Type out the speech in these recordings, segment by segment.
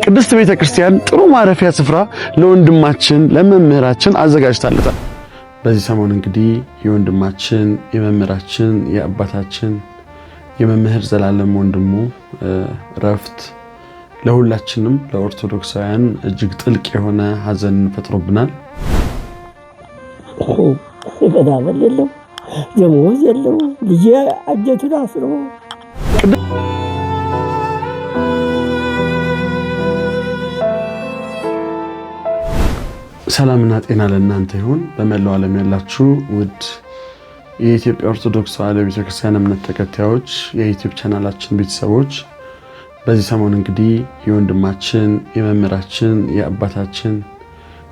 ቅድስት ቤተ ክርስቲያን ጥሩ ማረፊያ ስፍራ ለወንድማችን ለመምህራችን አዘጋጅታለታል። በዚህ ሰሞን እንግዲህ የወንድማችን የመምህራችን የአባታችን የመምህር ዘላለም ወንድሙ ረፍት ለሁላችንም ለኦርቶዶክሳውያን እጅግ ጥልቅ የሆነ ሐዘን ፈጥሮብናል። ገዳመል የለው ደሞዝ የለው ልጅ አጀቱን አስሮ ሰላምና ጤና ለእናንተ ይሁን። በመላው ዓለም ያላችሁ ውድ የኢትዮጵያ ኦርቶዶክስ ተዋሕዶ ቤተክርስቲያን እምነት ተከታዮች የዩቲዩብ ቻናላችን ቤተሰቦች በዚህ ሰሞን እንግዲህ የወንድማችን የመምህራችን የአባታችን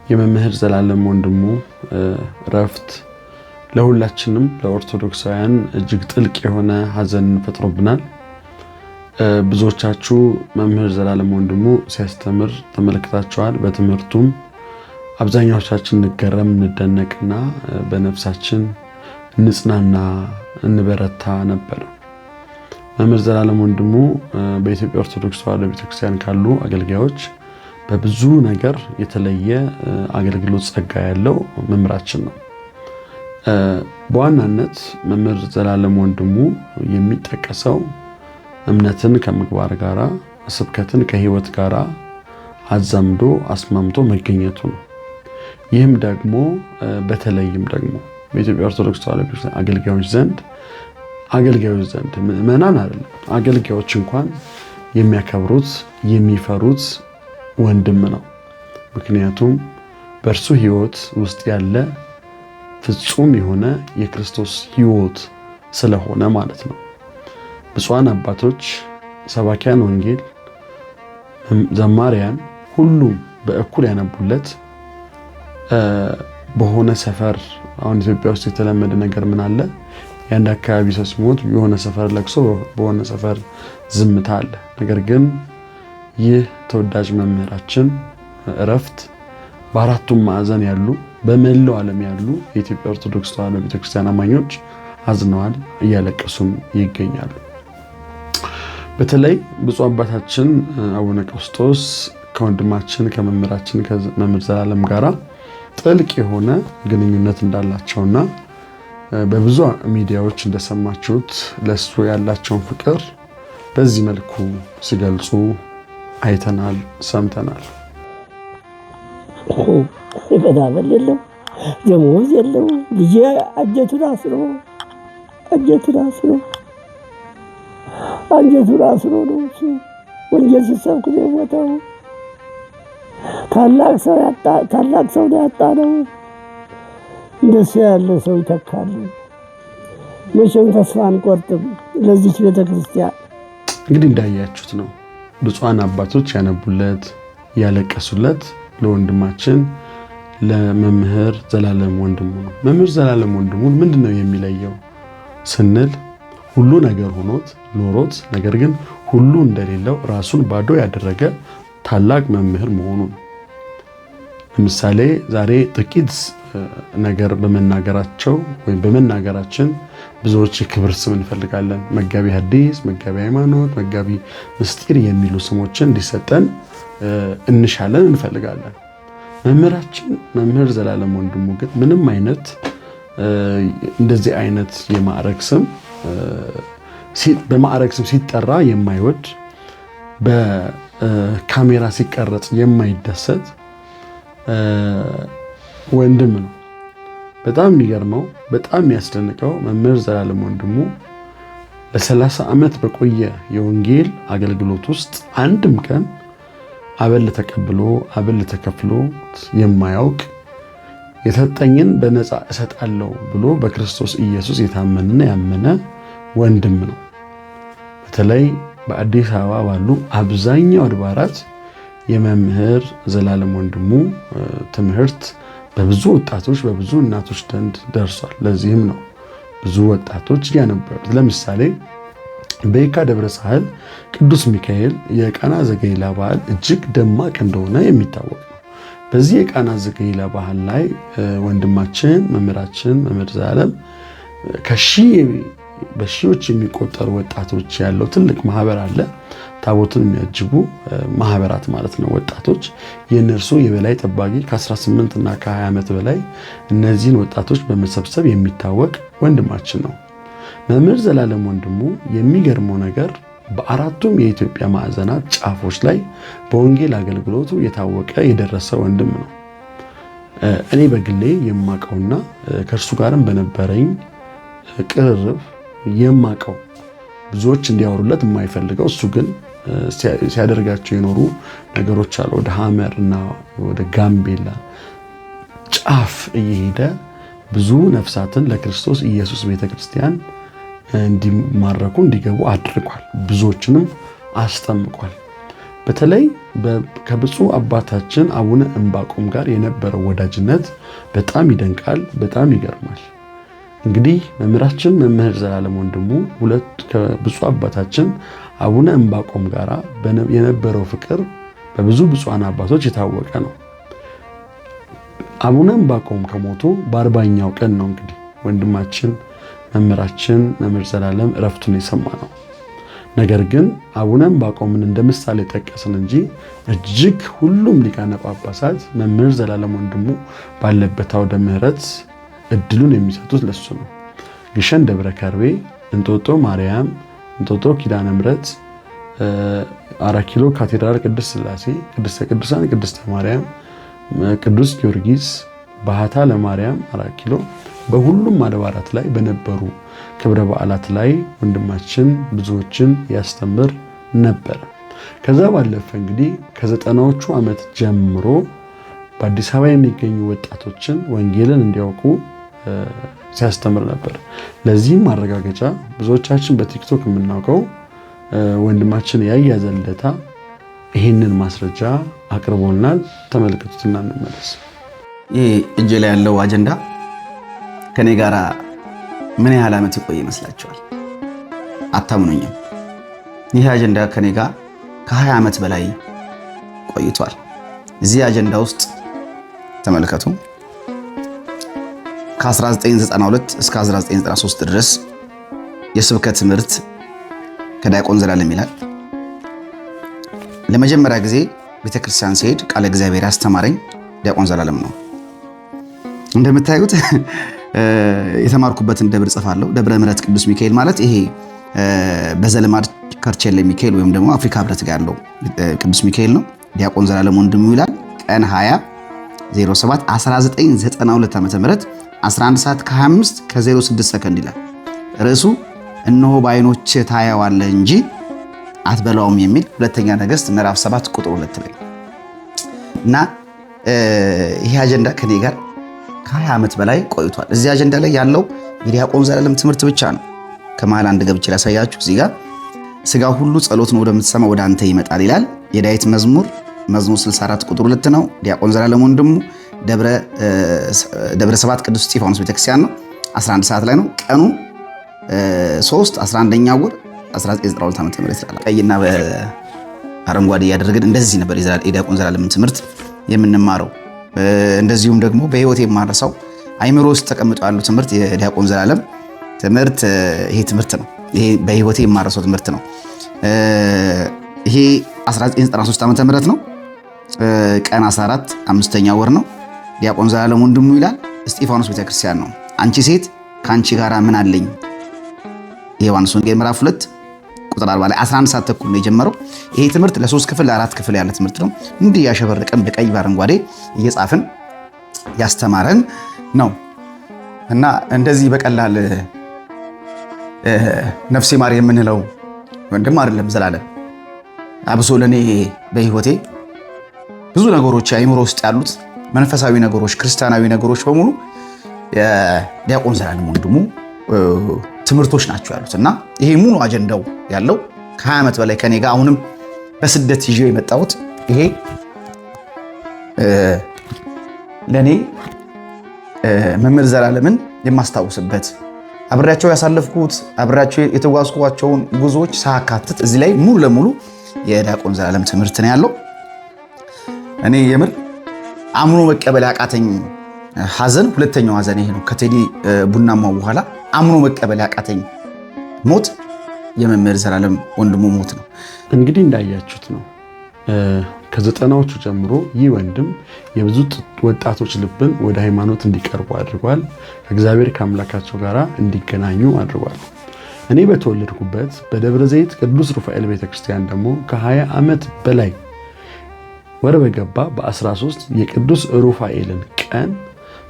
የመምህር ዘላለም ወንድሙ ረፍት ለሁላችንም ለኦርቶዶክሳውያን እጅግ ጥልቅ የሆነ ሐዘን ፈጥሮብናል። ብዙዎቻችሁ መምህር ዘላለም ወንድሙ ሲያስተምር ተመልክታችኋል። በትምህርቱም አብዛኛዎቻችን እንገረም እንደነቅና በነፍሳችን እንጽናና እንበረታ ነበር። መምህር ዘላለም ወንድሙ በኢትዮጵያ ኦርቶዶክስ ተዋሕዶ ቤተክርስቲያን ካሉ አገልጋዮች በብዙ ነገር የተለየ አገልግሎት ጸጋ ያለው መምህራችን ነው። በዋናነት መምህር ዘላለም ወንድሙ የሚጠቀሰው እምነትን ከምግባር ጋራ፣ ስብከትን ከህይወት ጋራ አዛምዶ አስማምቶ መገኘቱ ነው። ይህም ደግሞ በተለይም ደግሞ በኢትዮጵያ ኦርቶዶክስ ተዋሕዶ ቤተክርስቲያን አገልጋዮች ዘንድ ምዕመናን አይደለም አገልጋዮች እንኳን የሚያከብሩት የሚፈሩት ወንድም ነው። ምክንያቱም በእርሱ ህይወት ውስጥ ያለ ፍጹም የሆነ የክርስቶስ ህይወት ስለሆነ ማለት ነው። ብፁዓን አባቶች፣ ሰባኪያን ወንጌል፣ ዘማሪያን ሁሉም በእኩል ያነቡለት በሆነ ሰፈር አሁን ኢትዮጵያ ውስጥ የተለመደ ነገር ምን አለ? የአንድ አካባቢ ሰው ሲሞት የሆነ ሰፈር ለቅሶ በሆነ ሰፈር ዝምታ አለ። ነገር ግን ይህ ተወዳጅ መምህራችን ረፍት በአራቱም ማዕዘን ያሉ በመላው ዓለም ያሉ የኢትዮጵያ ኦርቶዶክስ ተዋሕዶ ቤተክርስቲያን አማኞች አዝነዋል፣ እያለቀሱም ይገኛሉ። በተለይ ብፁዕ አባታችን አቡነ ቀውስጦስ ከወንድማችን ከመምህራችን ከመምህር ዘላለም ጋራ ጥልቅ የሆነ ግንኙነት እንዳላቸውና በብዙ ሚዲያዎች እንደሰማችሁት ለሱ ያላቸውን ፍቅር በዚህ መልኩ ሲገልጹ አይተናል፣ ሰምተናል። ገዳመል የለው ደሞዝ የለው ልጅ አጀቱን አስሮ ነው እሱ ወንጌል ሲሰብክ ነው የሞተው። ታላቅ ሰው ነው ያጣነው። እንደሱ ያለ ሰው ይተካል። መቼም ተስፋ አንቆርጥም ለዚች ቤተክርስቲያን። እንግዲህ እንዳያችሁት ነው ብፁዓን አባቶች ያነቡለት ያለቀሱለት ለወንድማችን ለመምህር ዘላለም ወንድሙ ነው። መምህር ዘላለም ወንድሙ ምንድነው የሚለየው ስንል ሁሉ ነገር ሆኖት ኖሮት ነገር ግን ሁሉ እንደሌለው ራሱን ባዶ ያደረገ ታላቅ መምህር መሆኑ ነው። ለምሳሌ ዛሬ ጥቂት ነገር በመናገራችን ብዙዎች የክብር ስም እንፈልጋለን። መጋቢ ሐዲስ፣ መጋቢ ሃይማኖት፣ መጋቢ ምስጢር የሚሉ ስሞችን እንዲሰጠን እንሻለን እንፈልጋለን። መምህራችን መምህር ዘላለም ወንድሙ ግን ምንም አይነት እንደዚህ አይነት የማዕረግ ስም በማዕረግ ስም ሲጠራ የማይወድ በካሜራ ሲቀረጽ የማይደሰት ወንድም ነው። በጣም የሚገርመው በጣም የሚያስደንቀው መምህር ዘላለም ወንድሙ ለ30 ዓመት በቆየ የወንጌል አገልግሎት ውስጥ አንድም ቀን አበል ተቀብሎ አበል ተከፍሎ የማያውቅ የተሰጠኝን በነፃ እሰጣለሁ ብሎ በክርስቶስ ኢየሱስ የታመነና ያመነ ወንድም ነው። በተለይ በአዲስ አበባ ባሉ አብዛኛው አድባራት የመምህር ዘላለም ወንድሙ ትምህርት በብዙ ወጣቶች በብዙ እናቶች ዘንድ ደርሷል። ለዚህም ነው ብዙ ወጣቶች ያነበሩት። ለምሳሌ በየካ ደብረ ሳህል ቅዱስ ሚካኤል የቃና ዘገሊላ በዓል እጅግ ደማቅ እንደሆነ የሚታወቅ ነው። በዚህ የቃና ዘገሊላ በዓል ላይ ወንድማችን መምህራችን መምህር ዘላለም በሺዎች የሚቆጠሩ ወጣቶች ያለው ትልቅ ማህበር አለ። ታቦትን የሚያጅቡ ማህበራት ማለት ነው ወጣቶች የነርሱ የበላይ ጠባቂ ከ18 እና ከ20 ዓመት በላይ እነዚህን ወጣቶች በመሰብሰብ የሚታወቅ ወንድማችን ነው። መምህር ዘላለም ወንድሙ የሚገርመው ነገር በአራቱም የኢትዮጵያ ማዕዘናት ጫፎች ላይ በወንጌል አገልግሎቱ የታወቀ የደረሰ ወንድም ነው። እኔ በግሌ የማቀውና ከእርሱ ጋርም በነበረኝ ቅርርብ የማቀው ብዙዎች እንዲያወሩለት የማይፈልገው እሱ ግን ሲያደርጋቸው የኖሩ ነገሮች አሉ። ወደ ሐመር እና ወደ ጋምቤላ ጫፍ እየሄደ ብዙ ነፍሳትን ለክርስቶስ ኢየሱስ ቤተክርስቲያን እንዲማረኩ እንዲገቡ አድርጓል። ብዙዎችንም አስጠምቋል። በተለይ ከብፁዕ አባታችን አቡነ ዕንባቆም ጋር የነበረው ወዳጅነት በጣም ይደንቃል፣ በጣም ይገርማል። እንግዲህ መምህራችን መምህር ዘላለም ወንድሙ ከብፁዕ አባታችን አቡነ ዕንባቆም ጋር የነበረው ፍቅር በብዙ ብፁዓን አባቶች የታወቀ ነው። አቡነ ዕንባቆም ከሞቱ በ40ኛው ቀን ነው እንግዲህ ወንድማችን መምህራችን መምህር ዘላለም እረፍቱን የሰማ ነው። ነገር ግን አቡነ ዕንባቆምን እንደ ምሳሌ ጠቀስን እንጂ እጅግ ሁሉም ሊቃነ ጳጳሳት መምህር ዘላለም ወንድሙ ባለበት አውደ ምሕረት እድሉን የሚሰጡት ለሱ ነው። ግሸን ደብረ ከርቤ፣ እንጦጦ ማርያም፣ እንጦጦ ኪዳነ ምሕረት፣ 4 ኪሎ ካቴድራል ቅድስት ሥላሴ፣ ቅድስተ ቅዱሳን ቅድስተ ማርያም፣ ቅዱስ ጊዮርጊስ፣ ባህታ ለማርያም 4 ኪሎ በሁሉም አድባራት ላይ በነበሩ ክብረ በዓላት ላይ ወንድማችን ብዙዎችን ያስተምር ነበር። ከዛ ባለፈ እንግዲህ ከ90ዎቹ ዓመት ጀምሮ በአዲስ አበባ የሚገኙ ወጣቶችን ወንጌልን እንዲያውቁ ሲያስተምር ነበር። ለዚህም ማረጋገጫ ብዙዎቻችን በቲክቶክ የምናውቀው ወንድማችን ያያ ዘለታ ይህንን ማስረጃ አቅርቦልናል። ተመልከቱትና እንመለስ። ይህ እጄ ላይ ያለው አጀንዳ ከኔ ጋር ምን ያህል ዓመት የቆየ ይመስላችኋል? አታምኑኝም። ይህ አጀንዳ ከኔ ጋር ከ20 ዓመት በላይ ቆይቷል። እዚህ አጀንዳ ውስጥ ተመልከቱ። ከ1992 እስከ 1993 ድረስ የስብከት ትምህርት ከዲያቆን ዘላለም ይላል። ለመጀመሪያ ጊዜ ቤተክርስቲያን ሲሄድ ቃለ እግዚአብሔር ያስተማረኝ ዲያቆን ዘላለም ነው። እንደምታዩት የተማርኩበትን ደብር ጽፋለሁ። ደብረ ምሕረት ቅዱስ ሚካኤል ማለት ይሄ በዘልማድ ከርቸሌ ሚካኤል ወይም ደግሞ አፍሪካ ህብረት ጋር ያለው ቅዱስ ሚካኤል ነው። ዲያቆን ዘላለም ወንድሙ ይላል። ቀን 20/07 1992 ዓ.ም 11 ሰዓት ከ25 ከ06 ሰከንድ ይላል። ርዕሱ እነሆ በዓይኖች ታየዋለህ እንጂ አትበላውም የሚል ሁለተኛ ነገሥት ምዕራፍ 7 ቁጥር 2 ላይ እና ይሄ አጀንዳ ከኔ ጋር ከ20 ዓመት በላይ ቆይቷል። እዚህ አጀንዳ ላይ ያለው የዲያቆን ዘላለም ትምህርት ብቻ ነው። ከመሃል አንድ ገብቼ ላሳያችሁ። እዚህ ጋር ስጋ ሁሉ ጸሎትን ወደምትሰማ ወደ አንተ ይመጣል ይላል። የዳዊት መዝሙር 64 ቁጥር 2 ነው። ዲያቆን ዘላለም ወንድሙ ደብረ ሰባት ቅዱስ እስጢፋኖስ ቤተክርስቲያን ነው። 11 ሰዓት ላይ ነው። ቀኑ 3/11 ወር 1992 ዓ.ም ይላል። ቀይና በአረንጓዴ ያደረግን እንደዚህ ነበር የዲያቆን ዘላለምን ትምህርት የምንማረው። እንደዚሁም ደግሞ በህይወት የማረሳው አይምሮ ውስጥ ተቀምጦ ያለው ትምህርት የዲያቆን ዘላለም ትምህርት ይሄ ትምህርት ነው። ይሄ በህይወት የማረሳው ትምህርት ነው። ይሄ 1993 ዓመተ ምህረት ነው። ቀን 14 5ኛ ወር ነው። ዲያቆን ዘላለም ወንድሙ ይላል። እስጢፋኖስ ቤተክርስቲያን ነው። አንቺ ሴት ካንቺ ጋራ ምን አለኝ? የዮሐንስ ወንጌል ምዕራፍ 2 ቁጥር 40 ላይ 11 ሰዓት ተኩል ነው የጀመረው። ይሄ ትምህርት ለ3 ክፍል ለ4 ክፍል ያለ ትምህርት ነው። እንዲህ ያሸበረቀን በቀይ በአረንጓዴ እየጻፍን ያስተማረን ነው እና እንደዚህ በቀላል ነፍሴ ማር የምንለው ወንድም አይደለም ዘላለም። አብሶ ለኔ በህይወቴ ብዙ ነገሮች አይምሮ ውስጥ ያሉት መንፈሳዊ ነገሮች፣ ክርስቲያናዊ ነገሮች በሙሉ የዲያቆን ዘላለም ወንድሙ ትምህርቶች ናቸው ያሉት እና ይሄ ሙሉ አጀንዳው ያለው ከ20 ዓመት በላይ ከኔ ጋር አሁንም በስደት ይዤ የመጣሁት ይሄ ለኔ መምህር ዘላለምን የማስታውስበት አብሬያቸው ያሳለፍኩት አብሬያቸው የተጓዝኳቸውን ጉዞዎች ሳካትት እዚህ ላይ ሙሉ ለሙሉ የዲያቆን ዘላለም ትምህርት ነው ያለው። እኔ የምር አምኖ መቀበል ያቃተኝ ሐዘን ሁለተኛው ሐዘን ይሄ ነው። ከቴዲ ቡናማው በኋላ አምኖ መቀበል ያቃተኝ ሞት የመምህር ዘላለም ወንድሙ ሞት ነው። እንግዲህ እንዳያችሁት ነው ከ90ዎቹ ጀምሮ ይህ ወንድም የብዙ ወጣቶች ልብን ወደ ሃይማኖት እንዲቀርቡ አድርጓል። ከእግዚአብሔር ከአምላካቸው ጋር እንዲገናኙ አድርጓል። እኔ በተወለድኩበት በደብረ ዘይት ቅዱስ ሩፋኤል ቤተክርስቲያን ደግሞ ከ20 ዓመት በላይ ወር በገባ በ13 የቅዱስ ሩፋኤልን ቀን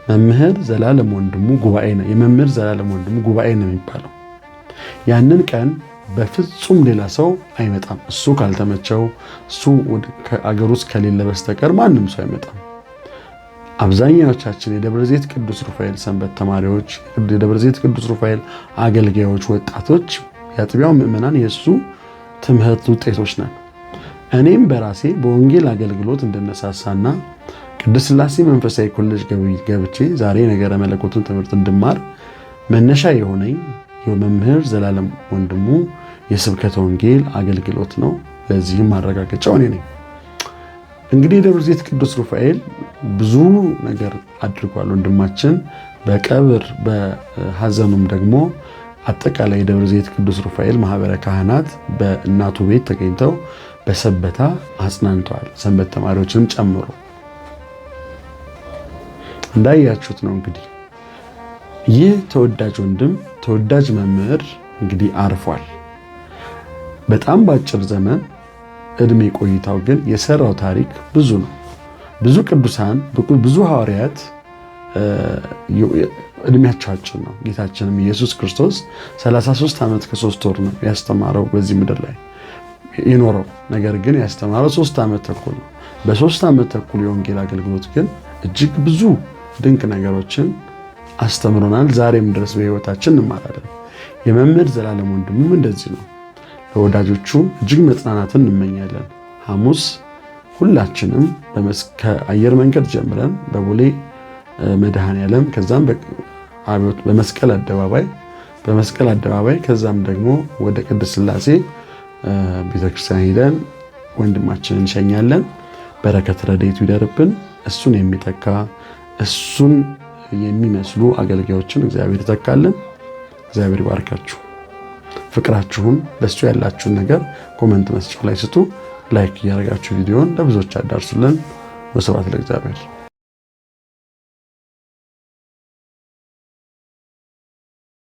መምህር ዘላለም ወንድሙ ጉባኤ ነው። የመምህር ዘላለም ወንድሙ ጉባኤ ነው የሚባለው። ያንን ቀን በፍጹም ሌላ ሰው አይመጣም። እሱ ካልተመቸው እሱ ከአገር ውስጥ ከሌለ በስተቀር ማንም ሰው አይመጣም። አብዛኛዎቻችን የደብረ ዘይት ቅዱስ ሩፋኤል ሰንበት ተማሪዎች፣ የደብረ ዘይት ቅዱስ ሩፋኤል አገልጋዮች፣ ወጣቶች፣ የአጥቢያው ምዕመናን የእሱ ትምህርት ውጤቶች ነን። እኔም በራሴ በወንጌል አገልግሎት እንድነሳሳና ቅድስት ሥላሴ መንፈሳዊ ኮሌጅ ገብቼ ዛሬ ነገረ መለኮቱን ትምህርት እንድማር መነሻ የሆነኝ የመምህር ዘላለም ወንድሙ የስብከተ ወንጌል አገልግሎት ነው። ለዚህም ማረጋገጫው እኔ ነኝ። እንግዲህ የደብረ ዘይት ቅዱስ ሩፋኤል ብዙ ነገር አድርጓል። ወንድማችን በቀብር በሐዘኑም ደግሞ አጠቃላይ የደብረ ዘይት ቅዱስ ሩፋኤል ማህበረ ካህናት በእናቱ ቤት ተገኝተው በሰበታ አጽናንተዋል። ሰንበት ተማሪዎችንም ጨምሮ እንዳያችሁት ነው። እንግዲህ ይህ ተወዳጅ ወንድም ተወዳጅ መምህር እንግዲህ አርፏል። በጣም በአጭር ዘመን እድሜ ቆይታው ግን የሰራው ታሪክ ብዙ ነው። ብዙ ቅዱሳን፣ ብዙ ሐዋርያት እድሜያቸው አጭር ነው። ጌታችንም ኢየሱስ ክርስቶስ 33 ዓመት ከ3 ወር ነው ያስተማረው በዚህ ምድር ላይ የኖረው። ነገር ግን ያስተማረው 3 ዓመት ተኩል ነው። በ3 ዓመት ተኩል የወንጌል አገልግሎት ግን እጅግ ብዙ ድንቅ ነገሮችን አስተምሮናል። ዛሬም ድረስ በሕይወታችን እንማራለን። የመምህር ዘላለም ወንድሙም እንደዚህ ነው። ለወዳጆቹ እጅግ መጽናናትን እንመኛለን። ሐሙስ ሁላችንም ከአየር መንገድ ጀምረን በቦሌ መድኃኔዓለም ከዛም በመስቀል አደባባይ ከዛም ደግሞ ወደ ቅድስት ሥላሴ ቤተክርስቲያን ሄደን ወንድማችንን እንሸኛለን። በረከት ረድኤቱ ይደርብን። እሱን የሚተካ እሱን የሚመስሉ አገልጋዮችን እግዚአብሔር ይተካልን። እግዚአብሔር ይባርካችሁ። ፍቅራችሁን ለሱ ያላችሁን ነገር ኮመንት መስጫው ላይ ስጡ። ላይክ እያደረጋችሁ ቪዲዮን ለብዙዎች አዳርሱልን። ወስብሐት ለእግዚአብሔር።